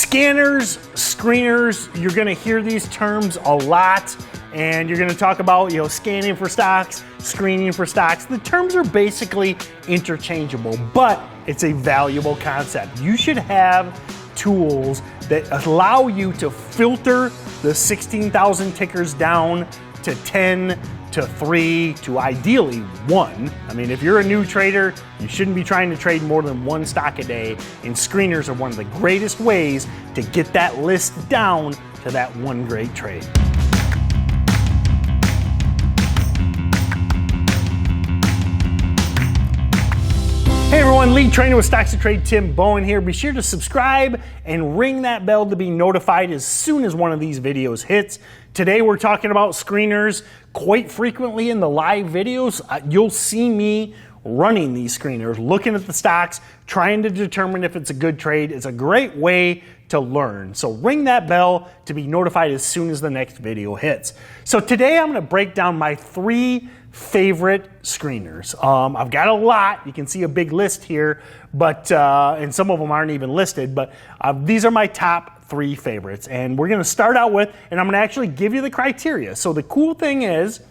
Scanners, screeners, you're gonna hear these terms a lot, and you're gonna talk about, scanning for stocks, screening for stocks. The terms are basically interchangeable, but it's a valuable concept. You should have tools that allow you to filter the 16,000 tickers down to 10, to 3, to ideally 1. I mean, if you're a new trader, you shouldn't be trying to trade more than 1 stock a day, and screeners are one of the greatest ways to get that list down to that one great trade. Hey everyone, lead trainer with StocksToTrade, Tim Bohen here. Be sure to subscribe and ring that bell to be notified as soon as one of these videos hits. Today we're talking about screeners. Quite frequently in the live videos, you'll see me running these screeners, looking at the stocks, trying to determine if it's a good trade. It's a great way to learn. So ring that bell to be notified as soon as the next video hits. So today I'm going to break down my 3 favorite screeners. I've got a lot. You can see a big list here, but and some of them aren't even listed, but these are my top 3 favorites. And we're going to start out with, and I'm going to actually give you the criteria. So the cool thing is,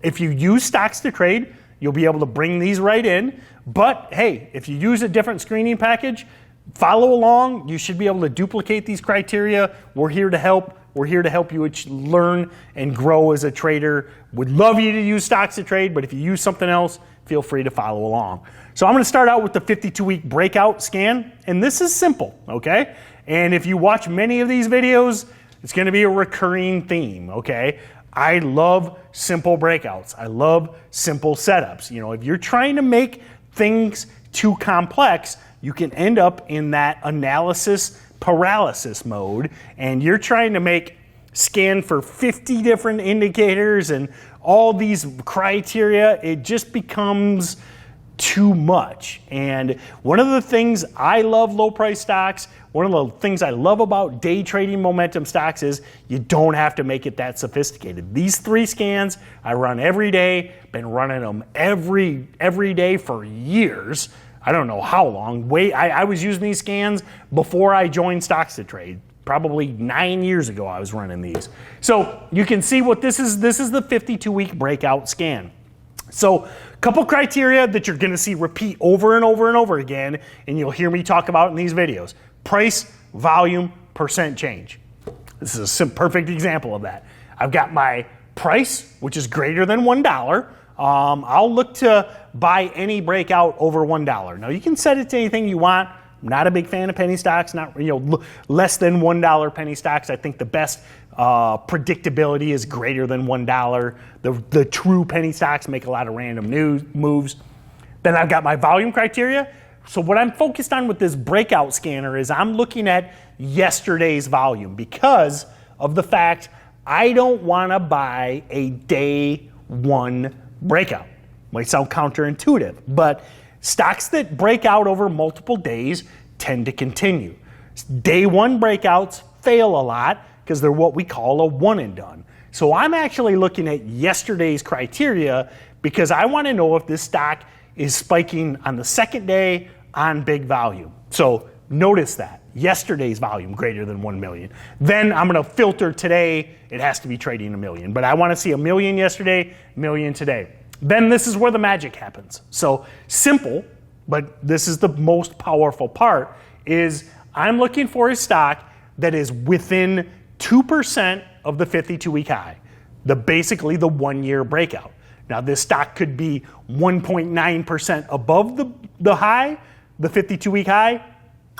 if you use StocksToTrade, you'll be able to bring these right in. But hey, if you use a different screening package, follow along. You should be able to duplicate these criteria. We're here to help. We're here to help you learn and grow as a trader. Would love you to use StocksToTrade, but if you use something else, feel free to follow along. So I'm going to start out with the 52-week breakout scan, and this is simple, okay? And if you watch many of these videos, it's going to be a recurring theme, okay? I love simple breakouts. I love simple setups. If you're trying to make things too complex, you can end up in that analysis paralysis mode, and you're trying to scan for 50 different indicators and all these criteria. It just becomes too much. And one of the things I love low price stocks, one of the things I love about day trading momentum stocks is you don't have to make it that sophisticated. These 3 scans I run every day, been running them every day for years. I don't know how long. I was using these scans before I joined StocksToTrade. Probably 9 years ago I was running these. So you can see what this is. This is the 52-week breakout scan. So a couple criteria that you're going to see repeat over and over and over again, and you'll hear me talk about in these videos. Price, volume, percent change. This is a perfect example of that. I've got my price, which is greater than $1. I'll look to buy any breakout over $1. Now you can set it to anything you want. I'm not a big fan of penny stocks, not less than $1 penny stocks. I think the best predictability is greater than $1. The true penny stocks make a lot of random moves. Then I've got my volume criteria. So what I'm focused on with this breakout scanner is I'm looking at yesterday's volume because of the fact I don't want to buy a day 1 breakout. Might sound counterintuitive, but stocks that break out over multiple days tend to continue. Day 1 breakouts fail a lot because they're what we call a one and done. So I'm actually looking at yesterday's criteria because I want to know if this stock is spiking on the second day on big volume. So notice that. Yesterday's volume greater than 1 million. Then I'm going to filter today. It has to be trading a million. But I want to see a million yesterday, million today. Then this is where the magic happens. So simple, but this is the most powerful part, is I'm looking for a stock that is within 2% of the 52-week high. Basically the 1-year breakout. Now this stock could be 1.9% above the high, the 52-week high,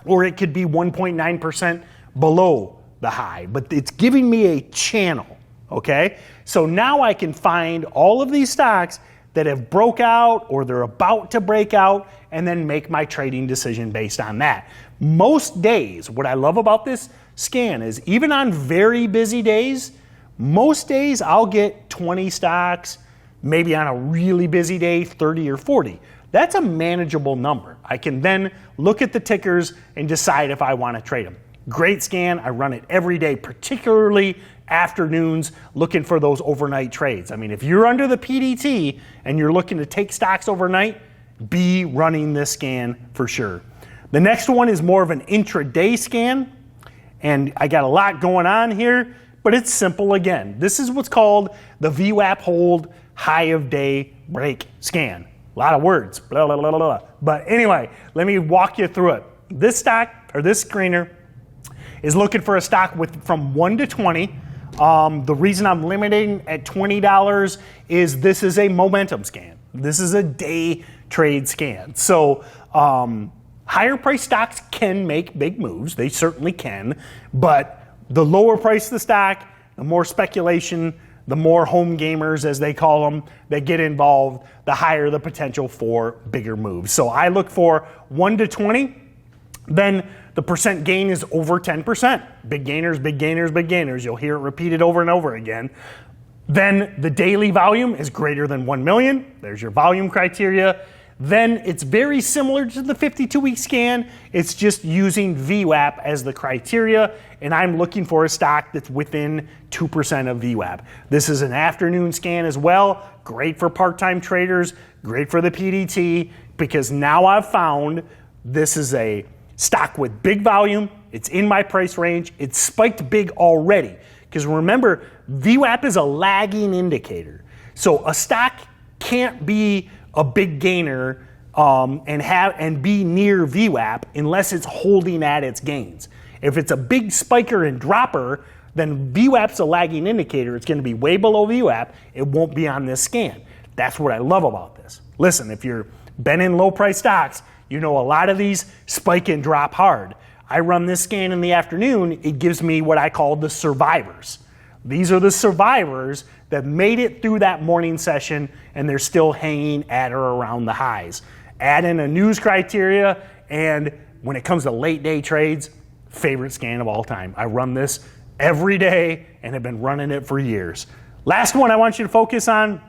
or it could be 1.9% below the high, but it's giving me a channel, okay? So now I can find all of these stocks that have broke out or they're about to break out and then make my trading decision based on that. Most days, what I love about this scan is even on very busy days, most days I'll get 20 stocks, maybe on a really busy day, 30 or 40. That's a manageable number. I can then look at the tickers and decide if I want to trade them. Great scan. I run it every day, particularly afternoons, looking for those overnight trades. I mean, if you're under the PDT and you're looking to take stocks overnight, be running this scan for sure. The next one is more of an intraday scan. And I got a lot going on here, but it's simple again. This is what's called the VWAP hold high of day break scan. A lot of words, blah, blah, blah, blah, blah. But anyway, let me walk you through it. This stock, or this screener, is looking for a stock with from 1 to 20. The reason I'm limiting at $20 is this is a momentum scan. This is a day trade scan. So higher price stocks can make big moves. They certainly can. But the lower price the stock, the more speculation, the more home gamers, as they call them, that get involved, the higher the potential for bigger moves. So I look for 1 to 20. Then the percent gain is over 10%. Big gainers, big gainers, big gainers. You'll hear it repeated over and over again. Then the daily volume is greater than 1 million. There's your volume criteria. Then it's very similar to the 52-week scan. It's just using VWAP as the criteria, and I'm looking for a stock that's within 2% of VWAP. This is an afternoon scan as well. Great for part-time traders, great for the PDT, because now I've found this is a stock with big volume. It's in my price range. It's spiked big already. Because remember, VWAP is a lagging indicator. So a stock can't be a big gainer and be near VWAP unless it's holding at its gains. If it's a big spiker and dropper, then VWAP's a lagging indicator. It's going to be way below VWAP. It won't be on this scan. That's what I love about this. Listen, if you've been in low price stocks, you know a lot of these spike and drop hard. I run this scan in the afternoon. It gives me what I call the survivors. These are the survivors that made it through that morning session and they're still hanging at or around the highs. Add in a news criteria, and when it comes to late day trades, favorite scan of all time. I run this every day and have been running it for years. Last one I want you to focus on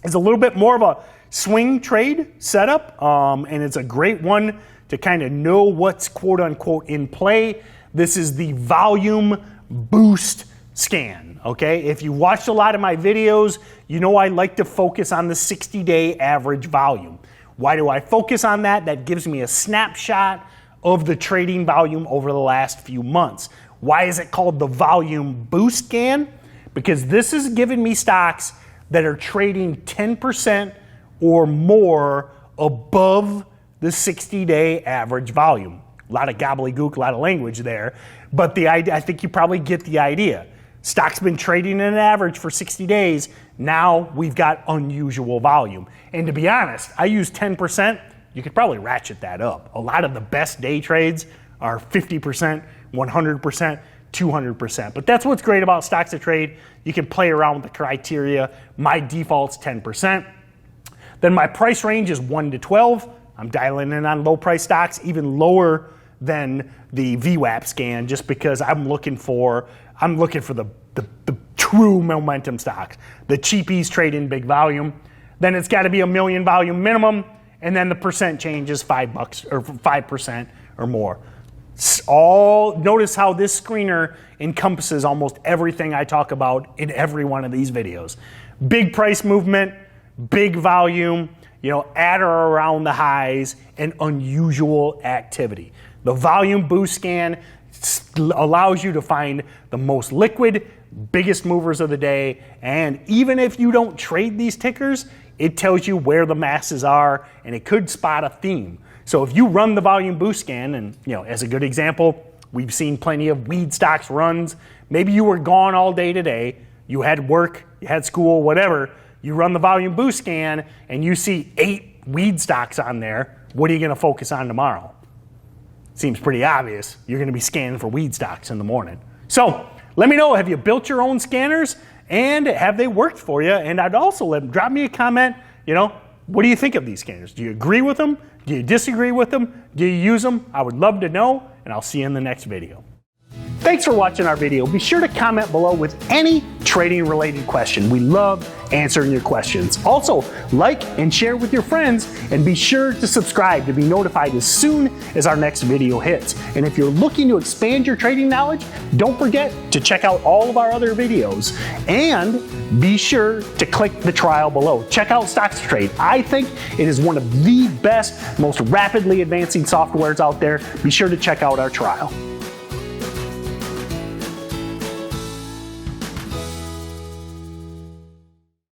is a little bit more of a swing trade setup, and it's a great one to kind of know what's quote unquote in play. This is the volume boost scan, okay? If you watched a lot of my videos, you know I like to focus on the 60-day average volume. Why do I focus on that? That gives me a snapshot of the trading volume over the last few months. Why is it called the volume boost scan? Because this is giving me stocks that are trading 10% or more above the 60-day average volume. A lot of gobbledygook, a lot of language there, but I think you probably get the idea. Stock's been trading at an average for 60 days. Now we've got unusual volume. And to be honest, I use 10%. You could probably ratchet that up. A lot of the best day trades are 50%, 100%, 200%. But that's what's great about StocksToTrade. You can play around with the criteria. My default's 10%. Then my price range is 1 to 12. I'm dialing in on low price stocks, even lower than the VWAP scan, just because I'm looking for the true momentum stocks. The cheapies trade in big volume. Then it's got to be a million volume minimum, and then the percent change is $5 or 5% or more. Notice how this screener encompasses almost everything I talk about in every one of these videos. Big price movement, big volume, at or around the highs, and unusual activity. The volume boost scan allows you to find the most liquid, biggest movers of the day, and even if you don't trade these tickers, it tells you where the masses are, and it could spot a theme. So if you run the volume boost scan, and as a good example, we've seen plenty of weed stocks runs. Maybe you were gone all day today, you had work, you had school, whatever. You run the volume boost scan and you see 8 weed stocks on there. What are you going to focus on tomorrow? Seems pretty obvious. You're going to be scanning for weed stocks in the morning. So let me know, have you built your own scanners and have they worked for you? And I'd also drop me a comment, what do you think of these scanners? Do you agree with them? Do you disagree with them? Do you use them? I would love to know, and I'll see you in the next video. Thanks for watching our video. Be sure to comment below with any trading related question. We love answering your questions. Also, like and share with your friends, and be sure to subscribe to be notified as soon as our next video hits. And if you're looking to expand your trading knowledge, don't forget to check out all of our other videos, and be sure to click the trial below. Check out StocksToTrade. I think it is one of the best, most rapidly advancing softwares out there. Be sure to check out our trial.